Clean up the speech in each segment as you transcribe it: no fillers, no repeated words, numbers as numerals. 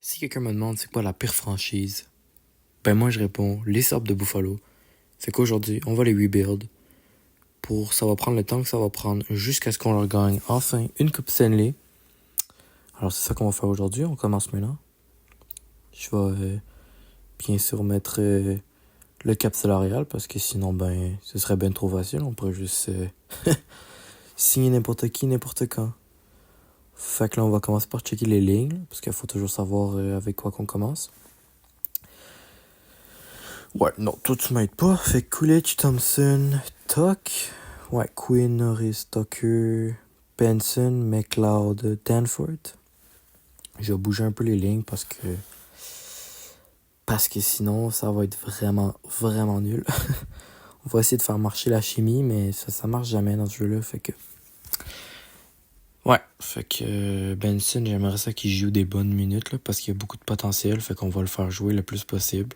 Si quelqu'un me demande c'est quoi la pire franchise, ben moi je réponds les Sabres de Buffalo. Fait qu'aujourd'hui, on va les rebuild. Ça va prendre le temps que ça va prendre jusqu'à ce qu'on leur gagne enfin une Coupe Stanley. Alors c'est ça qu'on va faire aujourd'hui, on commence maintenant. Je vais bien sûr mettre le cap salarial parce que sinon ben ce serait bien trop facile, on pourrait juste signer n'importe qui, n'importe quand. Fait que là on va commencer par checker les lignes, parce qu'il faut toujours savoir avec quoi qu'on commence. Ouais, non, toi tu m'aides pas. Fait Coolidge, Thompson, Tuck. Ouais, Quinn, Norris, Tucker, Benson, McLeod, Danforth. Je vais bouger un peu les lignes parce que sinon ça va être vraiment, vraiment nul. On va essayer de faire marcher la chimie, mais ça marche jamais dans ce jeu-là. Fait que Benson, j'aimerais ça qu'il joue des bonnes minutes là, parce qu'il y a beaucoup de potentiel. Fait qu'on va le faire jouer le plus possible.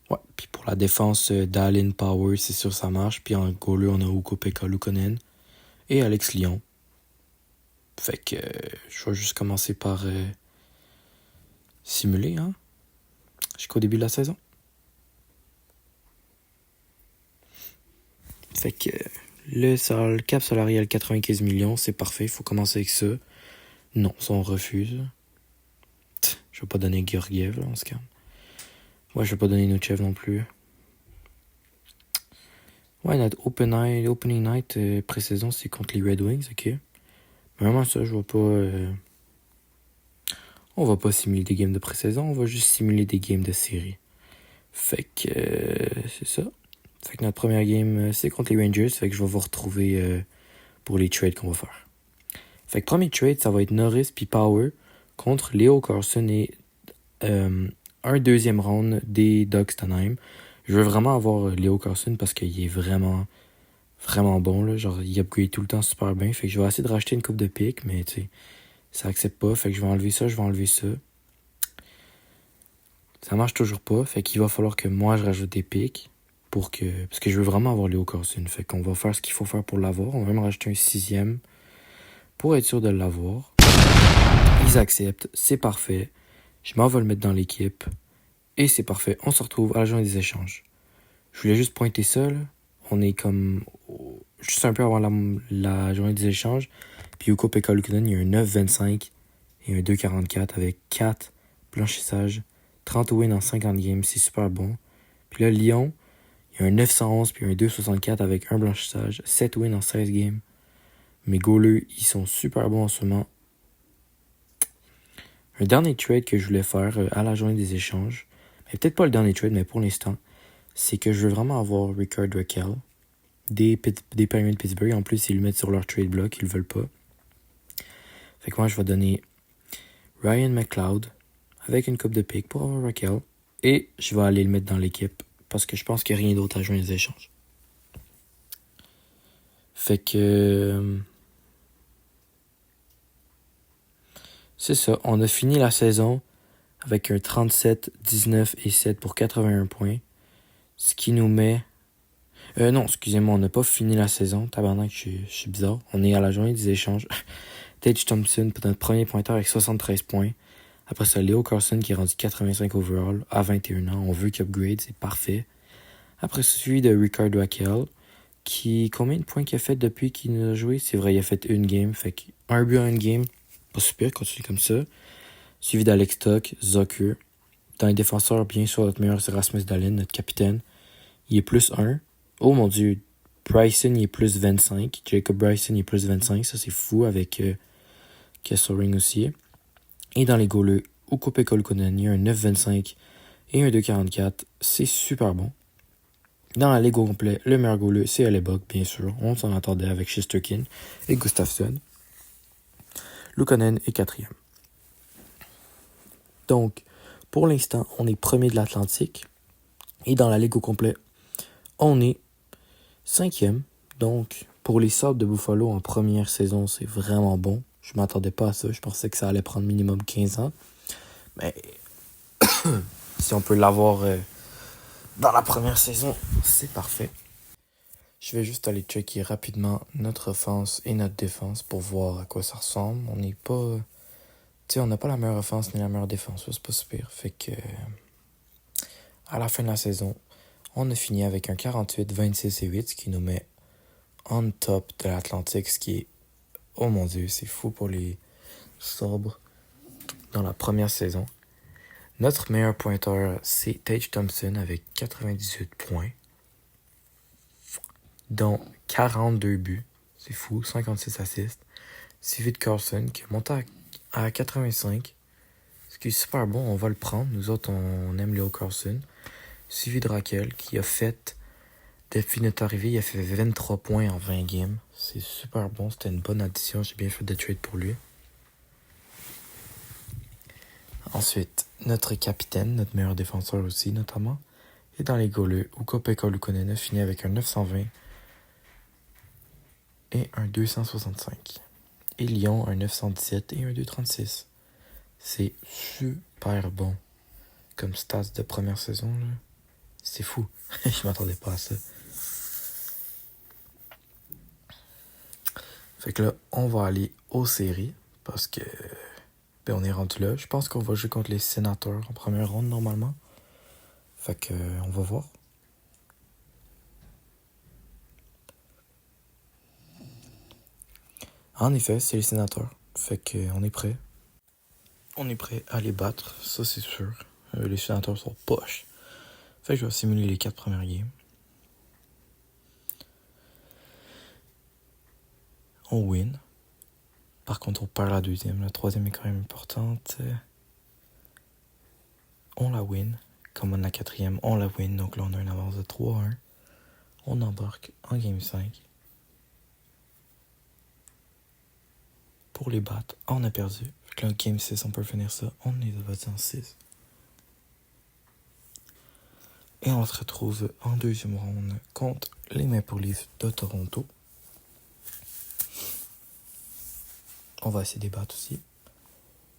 Ouais, puis pour la défense d'Allen Power, c'est sûr ça marche. Puis en goaler, on a Ukko-Pekka Luukkonen et Alex Lyon. Fait que je vais juste commencer par simuler, hein, jusqu'au début de la saison. Fait que le cap salarial 95 millions, c'est parfait, il faut commencer avec ça. Non, ça on refuse. Je vais pas donner Georgiev, là, on se calme. Ouais, je vais pas donner Nuchev non plus. Ouais, notre opening night pré-saison, c'est contre les Red Wings, ok. Mais vraiment ça, je vois pas... On va pas simuler des games de pré-saison, on va juste simuler des games de série. Fait que c'est ça. Fait que notre première game, c'est contre les Rangers, fait que je vais vous retrouver pour les trades qu'on va faire. Fait que premier trade, ça va être Norris puis Power contre Leo Carlson et un deuxième round des Ducks d'Anaheim. Je veux vraiment avoir Leo Carlson parce qu'il est vraiment, vraiment bon, là. Genre, il upgrade tout le temps super bien. Fait que je vais essayer de racheter une coupe de pique, mais tu sais, ça accepte pas. Fait que je vais enlever ça, je vais enlever ça. Ça marche toujours pas. Fait qu'il va falloir que moi, je rajoute des piques parce que je veux vraiment avoir Leo Carlson. Fait qu'on va faire ce qu'il faut faire pour l'avoir. On va même rajouter un 6e pour être sûr de l'avoir. Ils acceptent, c'est parfait. Je m'en vais le mettre dans l'équipe. Et c'est parfait, on se retrouve à la journée des échanges. Je voulais juste pointer ça, là. On est comme juste un peu avant la journée des échanges. Puis Ukko-Pekka Luukkonen, il y a un 9,25 et un 2,44 avec 4 blanchissages, 30 wins en 50 games, c'est super bon. Puis là, Lyon, il y a un 911 puis un 2,64 avec un blanchissage, 7 wins en 16 games. Mes goalers, ils sont super bons en ce moment. Un dernier trade que je voulais faire à la journée des échanges, mais peut-être pas le dernier trade, mais pour l'instant, c'est que je veux vraiment avoir Rickard Rakell des Penguins de Pittsburgh. En plus, ils le mettent sur leur trade block, ils le veulent pas. Fait que moi, je vais donner Ryan McLeod avec une coupe de pick pour avoir Rakell. Et je vais aller le mettre dans l'équipe parce que je pense qu'il n'y a rien d'autre à jouer les échanges. Fait que c'est ça. On a fini la saison avec un 37, 19 et 7 pour 81 points. Ce qui nous met... non, excusez-moi, on n'a pas fini la saison. Tabarnak, je suis bizarre. On est à la journée des échanges. Tage Thompson pour notre premier pointeur avec 73 points. Après ça, Leo Carlson qui est rendu 85 overall à 21 ans. On veut qu'il upgrade, c'est parfait. Après, suivi de Rickard Rakell, combien de points qu'il a fait depuis qu'il nous a joué? C'est vrai, il a fait une game. Fait un but en une game. Pas super, continue comme ça. Suivi d'Alex Tuck, Zucker. Dans les défenseurs, bien sûr, notre meilleur, c'est Rasmus Dahlin, notre capitaine. Il est plus 1. Oh mon dieu, Bryson, il est plus 25. Jacob Bryson, il est plus 25. Ça, c'est fou avec Kesselring aussi. Et dans les goalers, Ukko-Pekka Luukkonen, il y a un 9,25 et un 2,44. C'est super bon. Dans la ligue au complet, le meilleur goaler, c'est Hellebuyck, bien sûr. On s'en attendait avec Shesterkin et Gustafsson. Luukkonen est 4e. Donc, pour l'instant, on est premier de l'Atlantique. Et dans la ligue au complet, on est 5e. Donc, pour les Sabres de Buffalo en première saison, c'est vraiment bon. Je m'attendais pas à ça. Je pensais que ça allait prendre minimum 15 ans. Mais si on peut l'avoir dans la première saison, c'est parfait. Je vais juste aller checker rapidement notre offense et notre défense pour voir à quoi ça ressemble. On n'est pas Tu sais, on n'a pas la meilleure offense ni la meilleure défense. C'est pas super. Fait que, à la fin de la saison, on a fini avec un 48, 26 et 8, ce qui nous met on top de l'Atlantique, ce qui est, oh mon Dieu, c'est fou pour les sobres dans la première saison. Notre meilleur pointeur, c'est Tage Thompson avec 98 points, dont 42 buts. C'est fou, 56 assists. Suivi de Carlson qui est monté à 85, ce qui est super bon, on va le prendre. Nous autres, on aime Leo Carlson. Suivi de Raquel qui a fait, depuis notre arrivée, il a fait 23 points en 20 games. C'est super bon, c'était une bonne addition. J'ai bien fait de trade pour lui. Ensuite, notre capitaine, notre meilleur défenseur aussi, notamment. Et dans les goalers, Ukko-Pekka Luukkonen a fini avec un 920 et un 265. Et Lyon, un 917 et un 236. C'est super bon comme stats de première saison, là. C'est fou. Je m'attendais pas à ça. Fait que là, on va aller aux séries parce que on est rendu là. Je pense qu'on va jouer contre les Sénateurs en première ronde normalement. Fait que on va voir. En effet, c'est les Sénateurs. Fait que on est prêt. On est prêt à les battre, ça c'est sûr. Les Sénateurs sont poches. Fait que je vais simuler les 4 premières games. On win. Par contre, on perd la deuxième. La troisième est quand même importante. On la win. Comme on a la quatrième, on la win. Donc là, on a une avance de 3-1. On embarque en game 5. Pour les battre, on a perdu. Fait que là, en game 6, on peut finir ça. On est battu en 6. Et on se retrouve en deuxième ronde contre les Maple Leafs de Toronto. On va essayer de battre aussi.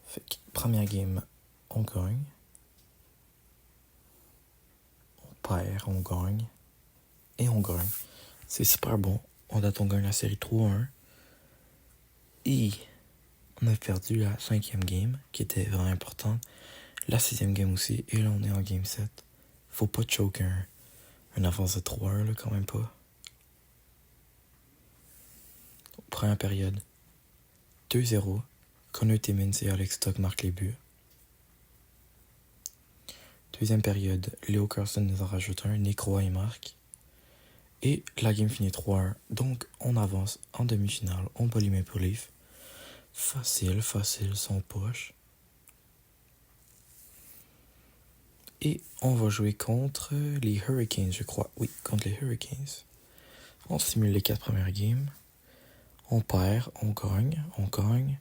Fait que première game, on gagne. On perd, on gagne. Et on gagne. C'est super bon. On gagne la série 3-1. Et on a perdu la 5e game, qui était vraiment importante. La 6e game aussi. Et là, on est en game 7. Faut pas choke un avance de 3-1, là, quand même pas. Première période. 2-0. Connor Timmins et Alex Stock marquent les buts. Deuxième période, Leo Carlson nous en rajoute un, Nick Roy marque. Et la game finit 3-1. Donc, on avance en demi-finale. On bat les Maple Leafs. Facile, sans poche. Et on va jouer contre les Hurricanes, je crois. Oui, contre les Hurricanes. On simule les 4 premières games. On perd, on gagne,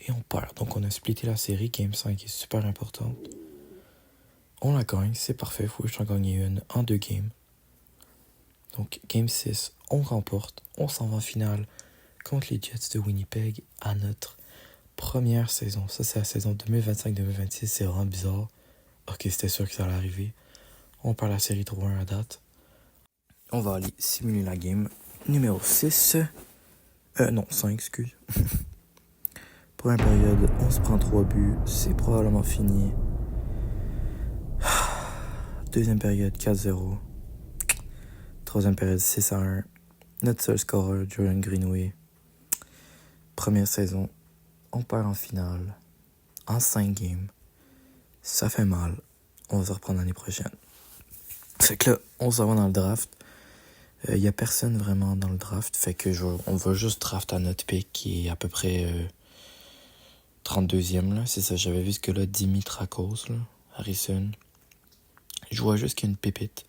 et on perd. Donc on a splitté la série. Game 5 est super importante. On la gagne, c'est parfait. Il faut que j'en gagne une en 2 games. Donc Game 6, on remporte. On s'en va en finale contre les Jets de Winnipeg à notre première saison. Ça, c'est la saison 2025-2026. C'est vraiment bizarre. Ok, c'était sûr que ça allait arriver. On perd la série 3-1 à date. On va aller simuler la game numéro 6. Non, 5, excuse. Première période, on se prend 3 buts. C'est probablement fini. Deuxième période, 4-0. Troisième période, 6-1. Notre seul scoreur, Jordan Greenway. Première saison, on perd en finale. En 5 games. Ça fait mal. On va se reprendre l'année prochaine. Fait que là, on s'en va dans le draft. Il n'y a personne vraiment dans le draft. Fait que on va juste draft à notre pick qui est à peu près 32e. Là. C'est ça, j'avais vu ce que là, Dimitrakos, là, Harrison. Je vois juste qu'il y a une pépite.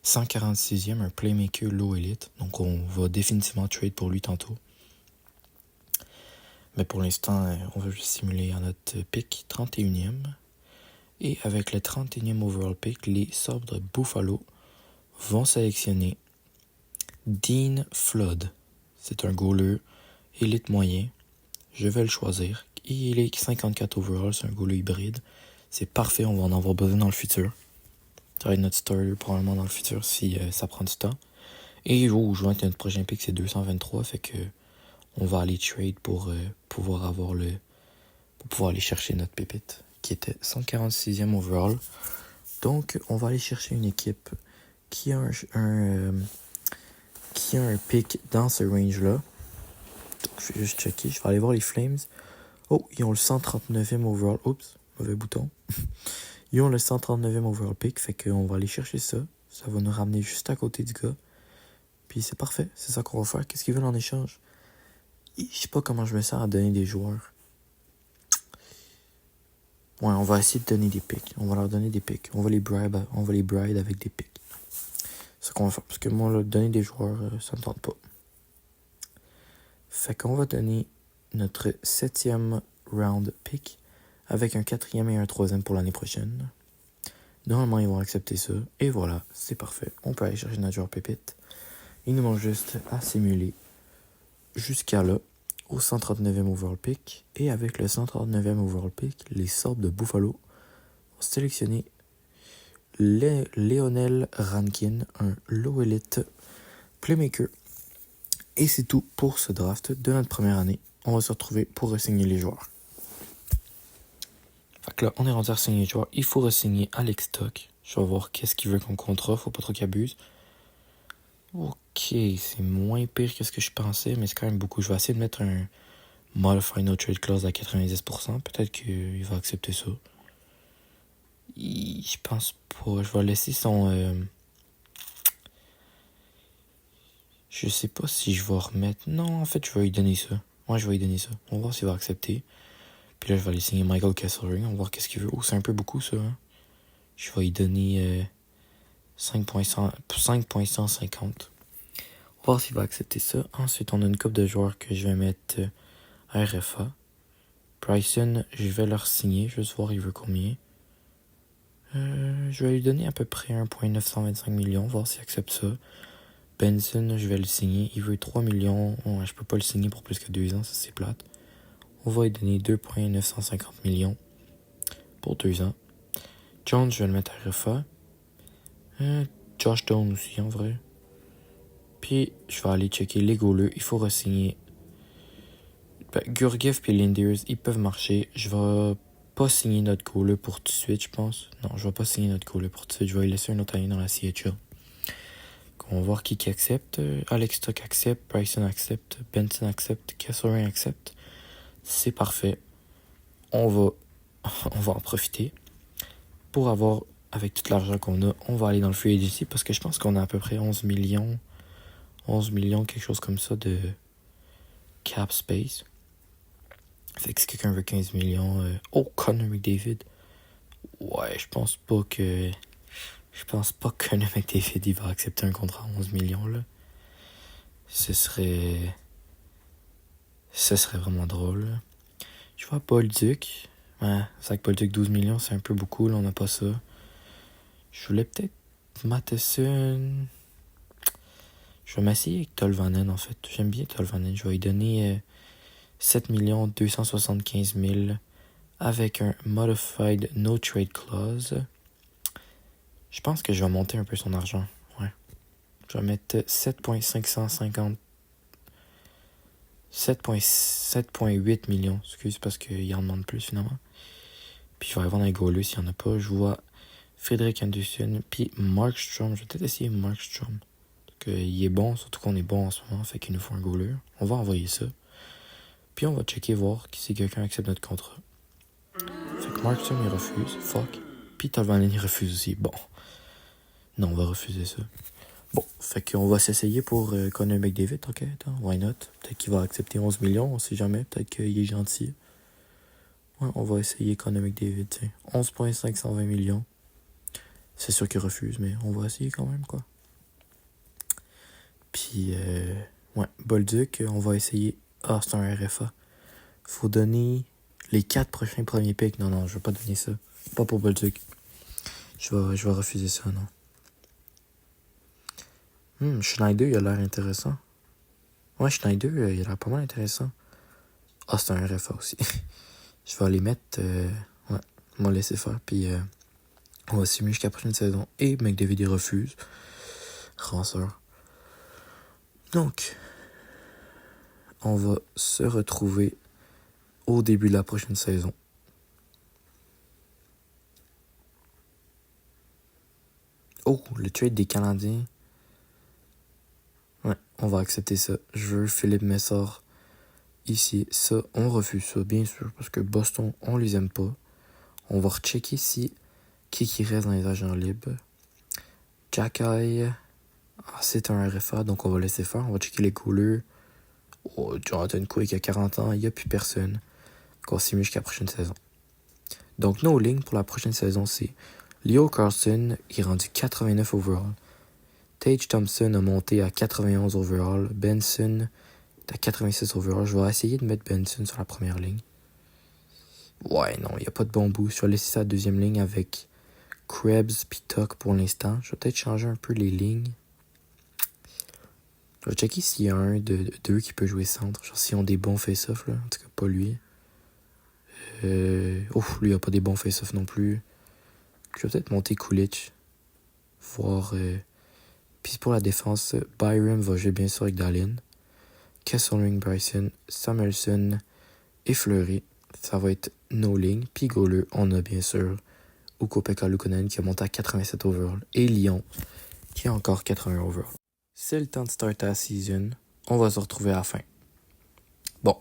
146e, un playmaker low elite. Donc on va définitivement trade pour lui tantôt. Mais pour l'instant, on va juste simuler à notre pick 31e. Et avec le 31e overall pick, les Sabres de Buffalo vont sélectionner Dean Flood. C'est un goaler élite moyen. Je vais le choisir. Il est 54 overall, c'est un goaler hybride. C'est parfait, on va en avoir besoin dans le futur. Ça va être notre starter probablement dans le futur si ça prend du temps. Et au juin, notre prochain pick, c'est 223, fait que on va aller trade pour pouvoir pour pouvoir aller chercher notre pépite, qui était 146e overall. Donc, on va aller chercher une équipe qui a un pick dans ce range-là. Donc, je vais juste checker. Je vais aller voir les Flames. Oh, ils ont le 139e overall. Oups, mauvais bouton. Ils ont le 139e overall pick, fait qu'on va aller chercher ça. Ça va nous ramener juste à côté du gars. Puis c'est parfait, c'est ça qu'on va faire. Qu'est-ce qu'ils veulent en échange? Je sais pas comment je me sens à donner des joueurs. Ouais, on va essayer de donner des picks. On va leur donner des picks. On va les bribe avec des picks. C'est ce qu'on va faire. Parce que moi, là, donner des joueurs, ça me tente pas. Fait qu'on va donner notre 7e round pick avec un 4e et un 3e pour l'année prochaine. Normalement, ils vont accepter ça. Et voilà, c'est parfait. On peut aller chercher notre joueur pépite. Il nous manque juste à simuler jusqu'à là, au 139e overall pick. Et avec le 139e overall pick, les Sabres de Buffalo vont sélectionner Lionel Rankin, un low elite playmaker. Et c'est tout pour ce draft de notre première année. On va se retrouver pour re-signer les joueurs. Fait que là, on est rendu à re-signer les joueurs. Il faut re-signer Alex Tuch. Je vais voir qu'est-ce qu'il veut comme contrat. Faut pas trop qu'il abuse. Ok, c'est moins pire que ce que je pensais, mais c'est quand même beaucoup. Je vais essayer de mettre un Modified No Trade Clause à 90%. Peut-être qu'il va accepter ça. Je pense pas. Je vais laisser son... Je sais pas si je vais remettre... Non, en fait, je vais lui donner ça. Ouais, je vais lui donner ça. On va voir s'il va accepter. Puis là, je vais aller signer Michael Kesselring. On va voir qu'est-ce qu'il veut. Oh, c'est un peu beaucoup, ça. Hein? Je vais lui donner 5.150. On va voir s'il va accepter ça. Ensuite, on a une couple de joueurs que je vais mettre à RFA. Bryson, je vais leur signer. Juste voir il veut combien. Je vais lui donner à peu près 1.925 millions. Voir s'il accepte ça. Benson, je vais le signer. Il veut 3 millions. Ouais, je peux pas le signer pour plus que 2 ans. Ça, c'est plate. On va lui donner 2.950 millions pour 2 ans. Jones, je vais le mettre à RFA. Josh Stone aussi, en vrai. Puis, je vais aller checker les goalers. Il faut re-signer. Gurgiev et Linders, ils peuvent marcher. Je vais pas signer notre goaler pour tout de suite, je pense. Non, je vais pas signer notre goaler pour tout de suite. Je vais lui laisser un autre année dans la CHL. On va voir qui accepte. Alex Tuch accepte. Bryson accepte. Benson accepte. Kesselring accepte. C'est parfait. On va en profiter. Pour avoir, avec tout l'argent qu'on a, on va aller dans le free agency parce que je pense qu'on a à peu près 11 millions, quelque chose comme ça de cap space. Fait que si quelqu'un veut 15 millions... Connor McDavid. Ouais, je pense pas que Connor McDavid il va accepter un contrat à 11 millions, là. Ce serait vraiment drôle, là. Je vois Paul Duc. Ouais, c'est que Paul Duc, 12 millions, c'est un peu beaucoup, là, on n'a pas ça. Je voulais peut-être Matheson. Je vais m'essayer avec Tolvanen, en fait. J'aime bien Tolvanen. Je vais lui donner 7 275 000 avec un Modified No Trade Clause. Je pense que je vais monter un peu son argent. Ouais. Je vais mettre 7.550. 7.8 millions. Excuse, parce qu'il en demande plus, finalement. Puis je vais aller voir dans les goalers s'il n'y en a pas. Je vois Frederick Anderson. Puis Markstrom. Je vais peut-être essayer Markstrom. Il est bon, surtout qu'on est bon en ce moment. Fait qu'il nous faut un goaler. On va envoyer ça. Puis on va checker voir si quelqu'un accepte notre contrat. Fait que Markstrom, il refuse. Fuck. Puis Tolvanen, il refuse aussi. Bon. Non, on va refuser ça. Bon, fait qu'on va s'essayer pour Connor McDavid, ok, attends, why not? Peut-être qu'il va accepter 11 millions, on sait jamais, peut-être qu'il est gentil. Ouais, on va essayer Connor McDavid, tiens. 11.520 millions. C'est sûr qu'il refuse, mais on va essayer quand même, quoi. Puis, ouais, Bolduc, on va essayer. Ah, c'est un RFA. Faut donner les 4 prochains premiers picks. Non, je vais pas donner ça. Pas pour Bolduc. Je vais refuser ça, non. Schneider, il a l'air intéressant. Ouais, Schneider, il a l'air pas mal intéressant. Ah, c'est un RFA aussi. Je vais aller mettre... ouais, on va laisser faire. Puis, on va simuler jusqu'à la prochaine saison. Et McDavid, il refuse. Ranceur. Donc, on va se retrouver au début de la prochaine saison. Oh, le trade des Canadiens. Ouais, on va accepter ça. Je veux Philippe Messard ici. Ça, on refuse ça, bien sûr, parce que Boston, on les aime pas. On va rechecker si qui reste dans les agents libres. Jacky, c'est un RFA, donc on va laisser faire. On va checker les couleurs. Oh, Jonathan Quick a 40 ans, il n'y a plus personne. On s'y met jusqu'à la prochaine saison. Donc, nos lignes pour la prochaine saison, c'est Leo Carlson est rendu 89 overall. Tage Thompson a monté à 91 overall. Benson est à 86 overall. Je vais essayer de mettre Benson sur la première ligne. Ouais, non, il n'y a pas de bon bout. Je vais laisser ça à la deuxième ligne avec Krebs puis Tuck pour l'instant. Je vais peut-être changer un peu les lignes. Je vais checker s'il y a un d'eux qui peut jouer centre. Genre s'ils ont des bons face-off, là. En tout cas, pas lui. Lui, il a pas des bons face-off non plus. Je vais peut-être monter Kulich. Voir. Puis pour la défense, Byram va jouer bien sûr avec Dallin. Kesselring, Bryson, Samuelson et Fleury. Ça va être nos lignes. Puis goaler, on a bien sûr Ukko-Pekka Luukkonen qui a monté à 87 overall. Et Lyon qui a encore 81 overall. C'est le temps de starter la season. On va se retrouver à la fin. Bon,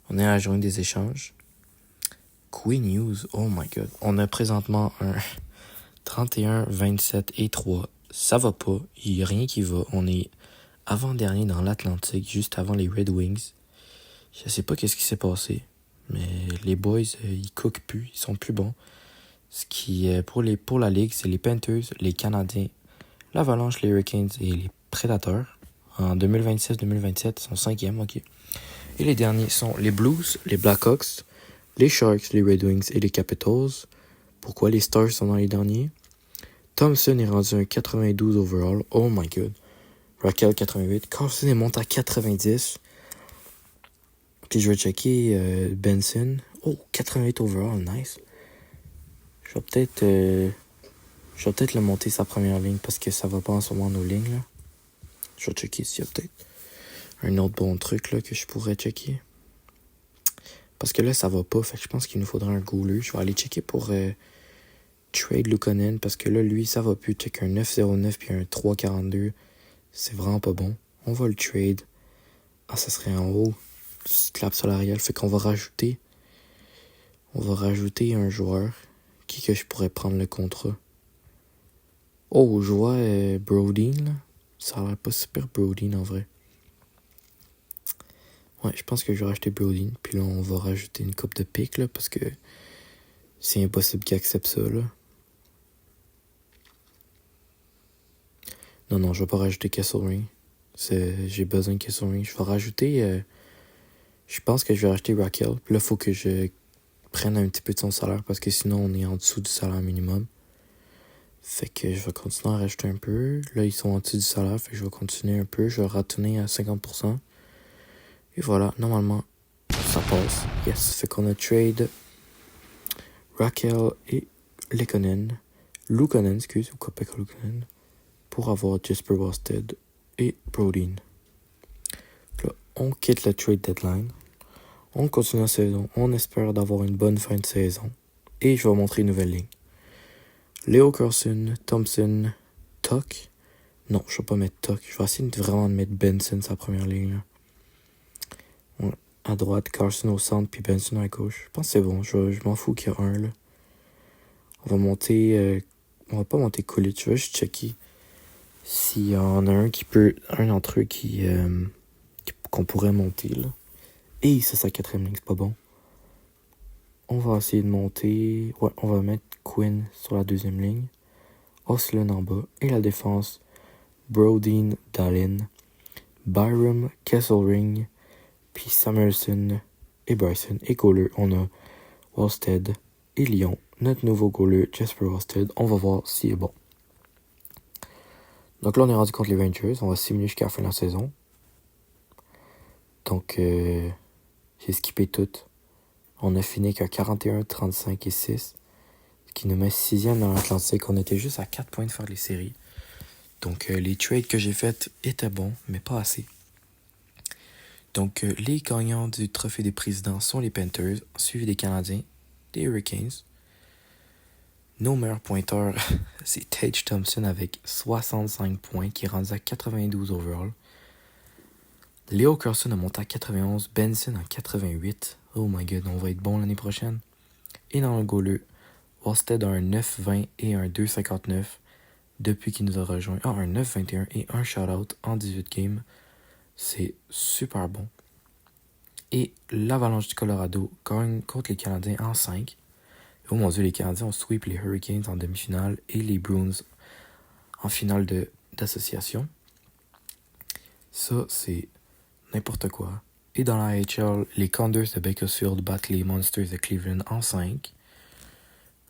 on est à la journée des échanges. Queen News, oh my god. On a présentement un 31, 27 et 3. Ça va pas, il n'y a rien qui va. On est avant-dernier dans l'Atlantique, juste avant les Red Wings. Je sais pas qu'est-ce qui s'est passé, mais les boys, ils cookent plus, ils sont plus bons. Ce qui, pour la Ligue, c'est les Panthers, les Canadiens, l'Avalanche, les Hurricanes et les Predators. En 2026-2027, ils sont 5e, ok. Et les derniers sont les Blues, les Blackhawks, les Sharks, les Red Wings et les Capitals. Pourquoi les Stars sont dans les derniers? Thompson est rendu un 92 overall. Oh my god. Raquel 88. Carlson est monté à 90. Puis je vais checker Benson. Oh, 88 overall. Nice. Je vais peut-être le monter sa première ligne parce que ça va pas en ce moment nos lignes. Là. Je vais checker s'il y a peut-être un autre bon truc là, que je pourrais checker. Parce que là, ça va pas. Fait que je pense qu'il nous faudra un goaler. Je vais aller checker pour trade Luukkonen. Parce que là, lui, ça va plus. Check un 9,09 puis un 3,42. C'est vraiment pas bon. On va le trade. Ah, ça serait en haut. Clap salarial. Fait qu'on va rajouter. On va rajouter un joueur. Qui que je pourrais prendre le contrat? Oh, je vois Brodin, là. Ça a l'air pas super Brodin en vrai. Ouais, je pense que je vais racheter Brodin. Puis là, on va rajouter une coupe de pique, là, parce que c'est impossible qu'il accepte ça, là. Non, je vais pas rajouter Kesselring. J'ai besoin de Kesselring. Je vais rajouter... je pense que je vais racheter Raquel. Puis là, il faut que je prenne un petit peu de son salaire parce que sinon, on est en dessous du salaire minimum. Fait que je vais continuer à rajouter un peu. Là, ils sont en dessous du salaire. Fait que je vais continuer un peu. Je vais retourner à 50%. Et voilà, normalement, ça passe. Yes, fait qu'on a trade Raquel et Luukkonen, ou Kopeka Luukkonen, pour avoir Jesper Wosted et Brodin. Là, on quitte la trade deadline. On continue la saison. On espère d'avoir une bonne fin de saison. Et je vais vous montrer une nouvelle ligne. Leo Carlson, Thompson, Tuck. Non, je vais pas mettre Tuck. Je vais essayer de vraiment mettre Benson sa première ligne. Là. Ouais. À droite, Carlson au centre, puis Benson à gauche. Je pense que c'est bon. Je m'en fous qu'il y a un, là. On va monter... on va pas monter Kulich. Je vais juste checker s'il y en a un d'entre eux qu'on pourrait monter, là. Et ça, c'est la quatrième ligne, c'est pas bon. On va essayer de monter... Ouais, on va mettre Quinn sur la deuxième ligne. Oslin en bas. Et la défense, Brodin, Dallin, Byram, Kesselring, puis Samuelson et Bryson. Et goaler, on a Wosted et Lyon. Notre nouveau goaler, Jesper Wosted. On va voir s'il est bon. Donc là, on est rendu contre les Rangers. On va simuler jusqu'à la fin de la saison. Donc, j'ai skippé tout. On a fini qu'à 41, 35 et 6. Ce qui nous met 6e dans l'Atlantique. On était juste à 4 points de faire les séries. Donc, les trades que j'ai faits étaient bons, mais pas assez. Donc, les gagnants du Trophée des présidents sont les Panthers, suivis des Canadiens, des Hurricanes. Nos meilleurs pointeurs, c'est Tage Thompson avec 65 points, qui est rendu à 92 overall. Leo Carlson a monté à 91, Benson à 88. Oh my god, on va être bon l'année prochaine. Et dans le goaler, Wallstead a un 9-20 et un 2-59 depuis qu'il nous a rejoint. Un 9-21 et un shutout en 18 games. C'est super bon. Et l'Avalanche du Colorado gagne contre les Canadiens en 5. Oh mon dieu, les Canadiens ont sweep les Hurricanes en demi-finale et les Bruins en finale d'association. Ça, c'est n'importe quoi. Et dans la AHL, les Condors de Bakersfield battent les Monsters de Cleveland en 5.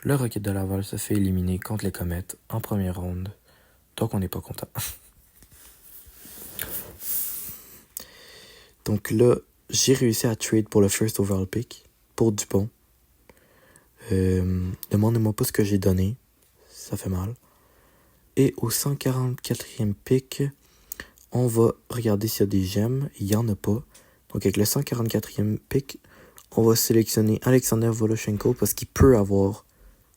Le Rocket de Laval se fait éliminer contre les Comets en première ronde. Donc on n'est pas content. Donc là, j'ai réussi à trade pour le first overall pick, pour Dupont. Demandez-moi pas ce que j'ai donné. Ça fait mal. Et au 144e pick, on va regarder s'il y a des gemmes. Il n'y en a pas. Donc avec le 144e pick, on va sélectionner Alexander Voloshenko parce qu'il peut avoir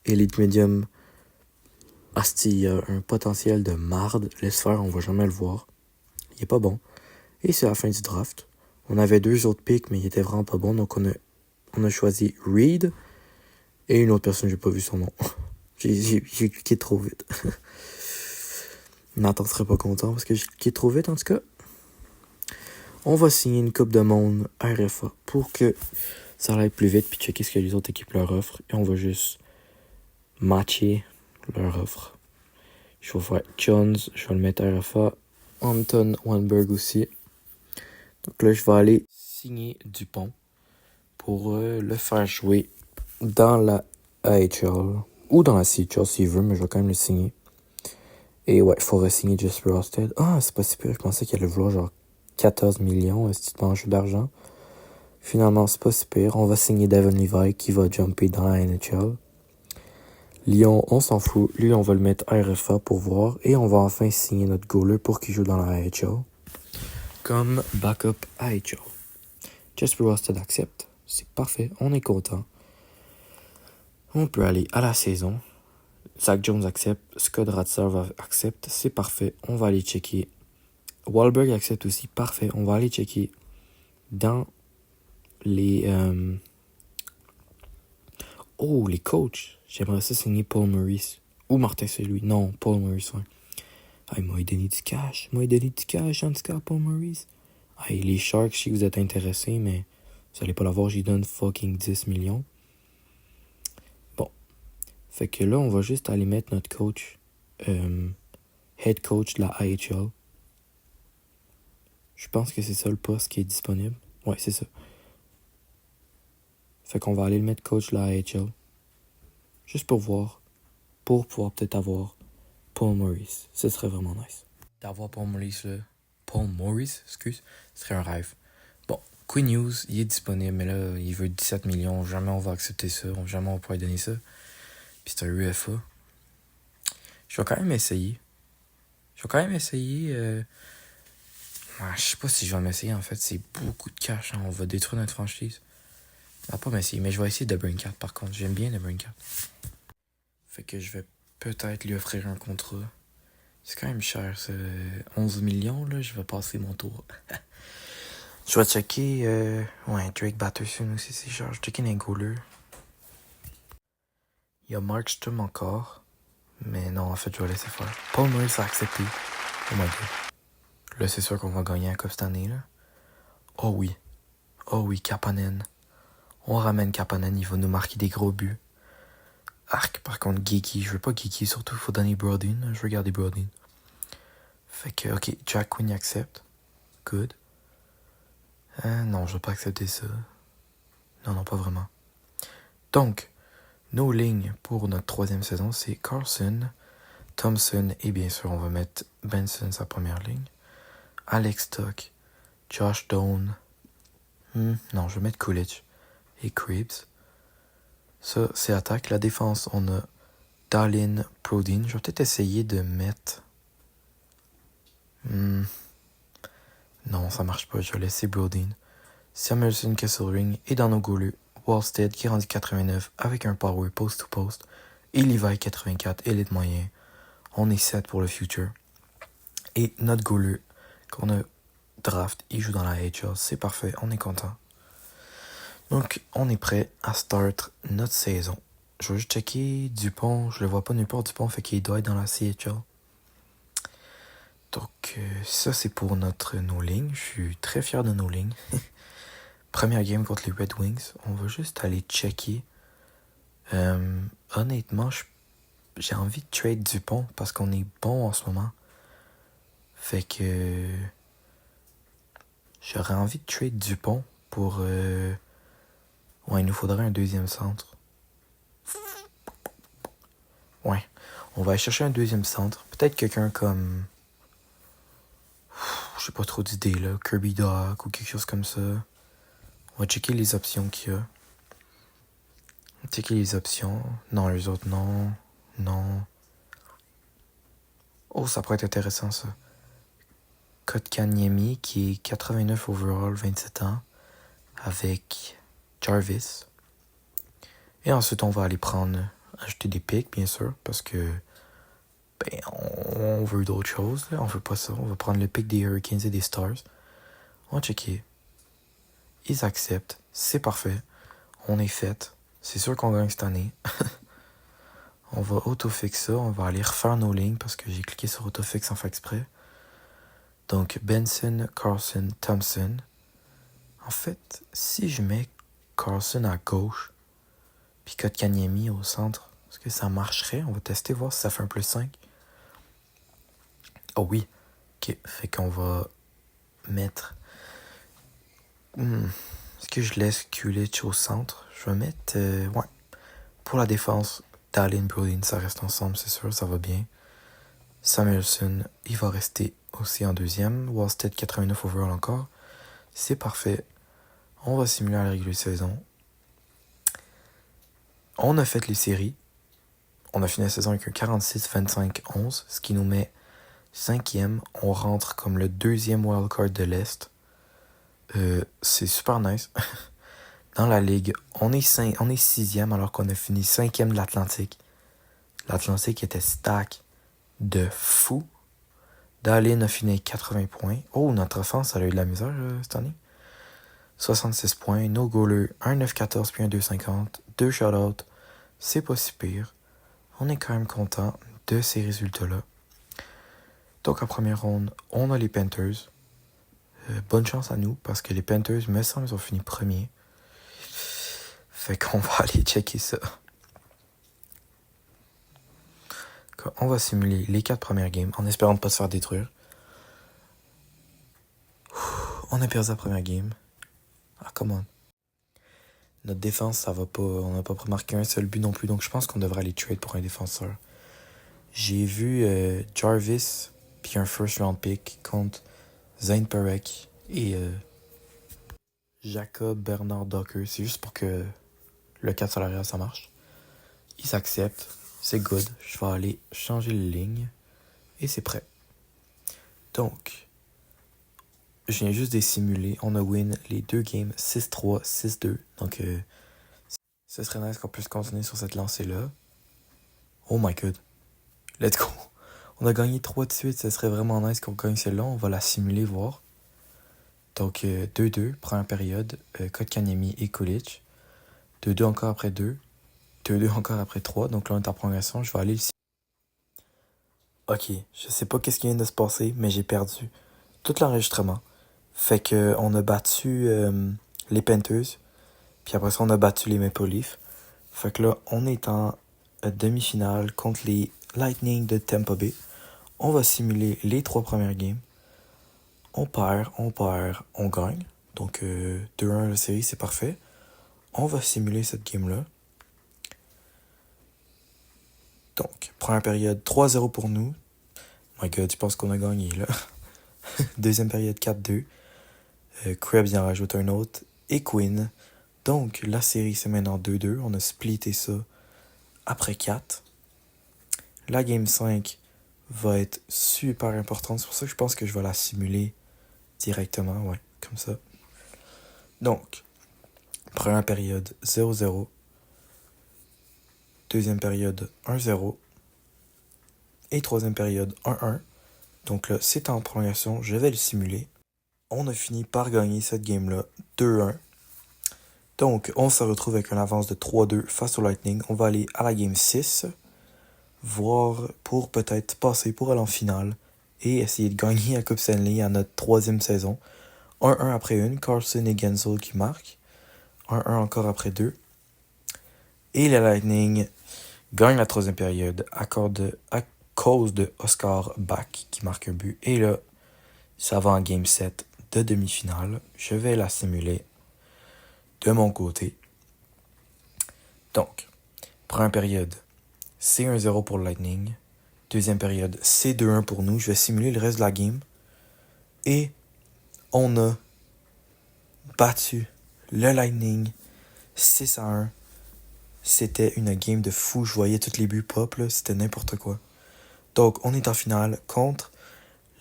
Elite Medium. Asti, il y a un potentiel de marde. Laisse faire, on va jamais le voir. Il est pas bon. Et c'est la fin du draft. On avait 2 autres picks, mais il était vraiment pas bon. Donc on a choisi Reed et une autre personne, j'ai pas vu son nom. j'ai cliqué trop vite. Nathan serait pas content parce que j'ai cliqué trop vite en tout cas. On va signer une coupe de monde RFA pour que ça aille plus vite puis checker ce que les autres équipes leur offrent. Et on va juste matcher leur offre. Je vais faire Jones, je vais le mettre RFA. Anton Weinberg aussi. Donc là, je vais aller signer Dupont pour le faire jouer dans la AHL ou dans la CHL s'il veut, mais je vais quand même le signer. Et ouais, il faut re-signer Jesper Hosted. Ah, c'est pas si pire, je pensais qu'il allait vouloir genre 14 millions, ce petit manche d'argent. Finalement, c'est pas si pire. On va signer Devon Levi qui va jumper dans la NHL. Lyon, on s'en fout. Lui, on va le mettre RFA pour voir. Et on va enfin signer notre goaler pour qu'il joue dans la AHL. Comme backup AHL. Jesper Hosted accepte. C'est parfait, on est content. On peut aller à la saison. Zach Jones accepte. Scott Ratzlaff accepte. C'est parfait, on va aller checker. Wahlberg accepte aussi. Parfait, on va aller checker dans les... Oh, les coachs. J'aimerais ça signer Paul Maurice. Ou Martin Saint-Louis. Non, Paul Maurice, ouais. Ah, il m'a donné du cash. En tout cas, Paul Maurice. Ah, les Sharks, je sais que vous êtes intéressés, mais vous allez pas l'avoir, j'y donne fucking 10 millions. Bon. Fait que là, on va juste aller mettre notre coach, head coach de la AHL. Je pense que c'est ça le poste qui est disponible. Ouais, c'est ça. Fait qu'on va aller le mettre coach de la AHL. Juste pour voir. Pour pouvoir peut-être avoir Paul Maurice. Ce serait vraiment nice. D'avoir Paul Maurice là. Paul Maurice, excuse. Ce serait un rêve. Bon, Quinn Hughes, il est disponible, mais là, il veut 17 millions. Jamais on va accepter ça. Jamais on pourra lui donner ça. Puis c'est un UFA. Je vais quand même essayer. Je sais pas si je vais m'essayer, en fait. C'est beaucoup de cash. Hein. On va détruire notre franchise. On va pas m'essayer, mais je vais essayer de Brincat, par contre. J'aime bien le Brincat. Fait que je vais peut-être lui offrir un contrat. C'est quand même cher, ça. 11 millions, là. Je vais passer mon tour. Je vais checker... Ouais, Drake Batterson aussi, c'est cher. Je vais checker les goalers. Il y a Markstrom encore. Mais non, en fait, je vais laisser faire. Paul Maurice a accepté. Oh my god. Là, c'est sûr qu'on va gagner la coupe cette année, là. Oh oui, Kapanen. On ramène Kapanen, il va nous marquer des gros buts. Arc, par contre, Geeky. Je veux pas Geeky, surtout, il faut donner Brodin. Je veux garder Brodin. Fait que, ok, Jack Quinn accepte. Good. Non, je vais pas accepter ça. Non, pas vraiment. Donc, nos lignes pour notre 3e saison, c'est Carlson, Thompson et bien sûr, on va mettre Benson sa première ligne. Alex Tuck, Josh Doan. Non, je vais mettre Coolidge et Krebs. Ça, c'est attaque. La défense, on a Darlin, Prodin. Je vais peut-être essayer de mettre Non, ça marche pas. Je vais laisser Brodin. Samuelson, Kesselring et dans nos goalers, Wallstead qui rendit 89 avec un power post-to-post et Levi 84 élite moyen. On est set pour le future. Et notre goaler qu'on a draft, il joue dans la AHL. C'est parfait, on est content. Donc, on est prêt à start notre saison. Je vais juste checker Dupont. Je le vois pas nulle part, Dupont, fait qu'il doit être dans la CHL. Donc, ça, c'est pour nos lignes. Je suis très fier de nos lignes. Première game contre les Red Wings. On va juste aller checker. Honnêtement, j'ai envie de trade Dupont parce qu'on est bon en ce moment. Fait que j'aurais envie de trade Dupont pour... Ouais, il nous faudrait un deuxième centre. Ouais, on va aller chercher un deuxième centre. Peut-être quelqu'un comme... Je sais pas trop d'idées là. Kirby Doc ou quelque chose comme ça. On va checker les options qu'il y a. Checker les options. Non, les autres, non. Non. Oh, ça pourrait être intéressant, ça. Kotkaniemi, qui est 89 overall, 27 ans, avec Jarvis. Et ensuite, on va aller acheter des picks, bien sûr, parce que on veut d'autres choses. Là. On veut pas ça. On va prendre le pick des Hurricanes et des Stars. On va checker. Ils acceptent. C'est parfait. On est fait. C'est sûr qu'on gagne cette année. On va autofix ça. On va aller refaire nos lignes parce que j'ai cliqué sur autofix sans faire exprès. Donc, Benson, Carlson, Thompson. En fait, si je mets Carlson à gauche, puis Kotkaniemi au centre, est-ce que ça marcherait? On va tester, voir si ça fait un +5. Oh oui. Ok, fait qu'on va mettre... Est-ce que je laisse Kulich au centre? Je vais mettre... ouais. Pour la défense, Dallin, Brodin, ça reste ensemble, c'est sûr, ça va bien. Samuelson, il va rester aussi en deuxième. Wallstead, 89 overall encore. C'est parfait. On va simuler la régulière saison. On a fait les séries. On a fini la saison avec un 46-25-11, ce qui nous met 5e. On rentre comme le 2e wildcard de l'Est. C'est super nice. Dans la ligue, on est 6e alors qu'on a fini 5e de l'Atlantique. L'Atlantique était stack de fou. Dallin a fini avec 80 points. Oh, notre offense, elle a eu de la misère cette année. 66 points. No goaler, un 9-14 puis un 2-50. 2 shutouts. C'est pas si pire. On est quand même content de ces résultats-là. Donc en première ronde, on a les Panthers. Bonne chance à nous parce que les Panthers, me semble, ils ont fini premier. Fait qu'on va aller checker ça. On va simuler les 4 premières games en espérant ne pas se faire détruire. On a perdu la première game. Ah, come on. Notre défense, ça va pas. On n'a pas marqué un seul but non plus, donc je pense qu'on devrait aller trade pour un défenseur. J'ai vu Jarvis puis un first round pick contre Zane Perek et Jacob Bernard Docker. C'est juste pour que le cap salarial, ça marche. Ils s'acceptent. C'est good. Je vais aller changer les lignes. Et c'est prêt. Donc, je viens juste de simuler. On a win les 2 games 6-3, 6-2. Donc, ce serait nice qu'on puisse continuer sur cette lancée-là. Oh my god. Let's go. On a gagné 3 de suite. Ce serait vraiment nice qu'on gagne celle-là. On va la simuler, voir. Donc, 2-2, première période. Kotkaniemi et Kulich. 2-2 encore après 2. 2-2 encore après 3. Donc là, on est en prolongation. Je vais aller ici. Ok, je sais pas qu'est-ce qui vient de se passer, mais j'ai perdu tout l'enregistrement. Fait que on a battu les Panthers. Puis après ça, on a battu les Maple Leafs. Fait que là, on est en demi-finale contre les Lightning de Tampa Bay. On va simuler les 3 premières games. On perd, on gagne. Donc 2-1 la série, c'est parfait. On va simuler cette game-là. Donc, première période, 3-0 pour nous. My God, je pense qu'on a gagné, là. Deuxième période, 4-2. Krebs y en rajoute un autre. Et Quinn. Donc, la série, c'est maintenant 2-2. On a splitté ça après 4. La game 5 va être super importante. C'est pour ça que je pense que je vais la simuler directement, ouais, comme ça. Donc, première période 0-0. Deuxième période 1-0. Et troisième période 1-1. Donc là, c'est en prolongation, je vais le simuler. On a fini par gagner cette game-là 2-1. Donc, on se retrouve avec une avance de 3-2 face au Lightning. On va aller à la game 6, voir pour peut-être passer pour aller en finale et essayer de gagner la Coupe Stanley à notre troisième saison. 1-1 après une, Carlson et Gensel qui marquent. 1-1 encore après deux. Et le Lightning gagne la troisième période à cause de Oscar Bach qui marque un but. Et là, ça va en game 7 de demi-finale. Je vais la simuler de mon côté. Donc, première période, c'est 1-0 pour le Lightning. Deuxième période, c'est 2-1 pour nous. Je vais simuler le reste de la game. Et on a battu le Lightning 6-1. C'était une game de fou. Je voyais tous les buts pop, là. C'était n'importe quoi. Donc, on est en finale contre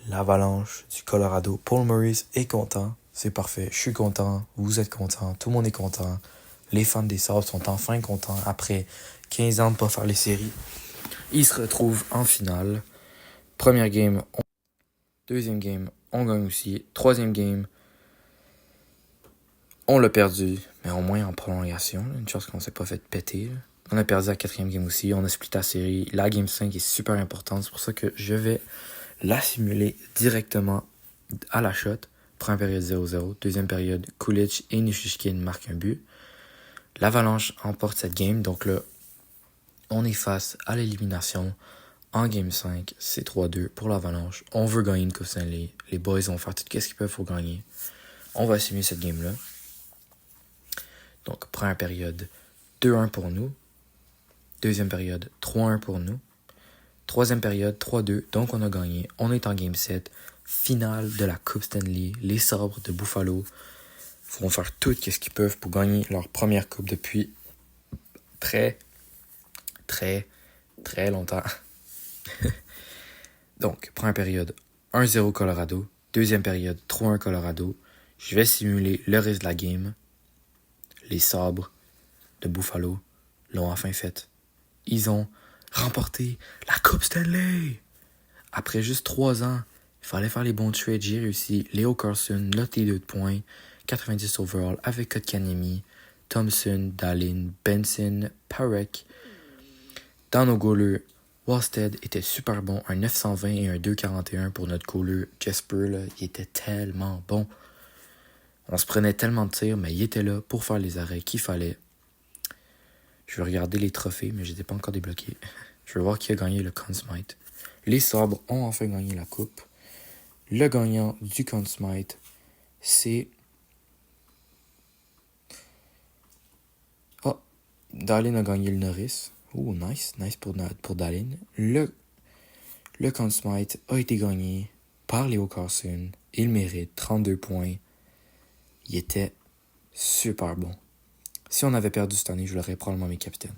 l'Avalanche du Colorado. Paul Maurice est content. C'est parfait. Je suis content. Vous êtes content. Tout le monde est content. Les fans des Sabres sont enfin contents. Après 15 ans de ne pas faire les séries, ils se retrouvent en finale. Première game, deuxième game, on gagne aussi. Troisième game, on l'a perdu, mais au moins en prolongation. Une chose qu'on s'est pas fait péter. On a perdu la quatrième game aussi. On a split la série. La game 5 est super importante. C'est pour ça que je vais la simuler directement à la shot. Première période 0-0. Deuxième période, Kulich et Nichushkin marquent un but. L'Avalanche emporte cette game. Donc là, on est face à l'élimination. En game 5, c'est 3-2 pour l'Avalanche. On veut gagner une Coupe Stanley. Les boys vont faire tout ce qu'ils peuvent pour gagner. On va simuler cette game-là. Donc, première période, 2-1 pour nous. Deuxième période, 3-1 pour nous. Troisième période, 3-2. Donc, on a gagné. On est en game 7. Finale de la Coupe Stanley. Les Sabres de Buffalo vont faire tout ce qu'ils peuvent pour gagner leur première coupe depuis très longtemps. Donc, première période, 1-0 Colorado. Deuxième période, 3-1 Colorado. Je vais simuler le reste de la game. Les Sabres de Buffalo l'ont enfin fait. Ils ont remporté la Coupe Stanley. Après juste 3 ans, il fallait faire les bons trades. J'ai réussi. Leo Carlson, note les 2 points. 90 overall avec Kotkaniemi, Thompson, Dahlin, Benson, Parek. Dans nos goalers, Wallstead était super bon. Un 920 et un 241 pour notre goaler. Jesper, là, il était tellement bon. On se prenait tellement de tirs, mais il était là pour faire les arrêts qu'il fallait. Je vais regarder les trophées, mais je n'étais pas encore débloqué. Je vais voir qui a gagné le Conn Smythe. Les Sabres ont enfin gagné la coupe. Le gagnant du Conn Smythe, c'est... Oh, Dahlin a gagné le Norris. Oh, nice pour Dahlin. Le Conn Smythe a été gagné par Leo Carlson. Il mérite 32 points. Il était super bon. Si on avait perdu cette année, je l'aurais probablement mis capitaine.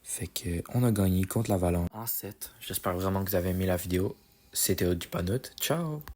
Fait que on a gagné contre l'Avalanche en 7. J'espère vraiment que vous avez aimé la vidéo. C'était du Panut. Ciao!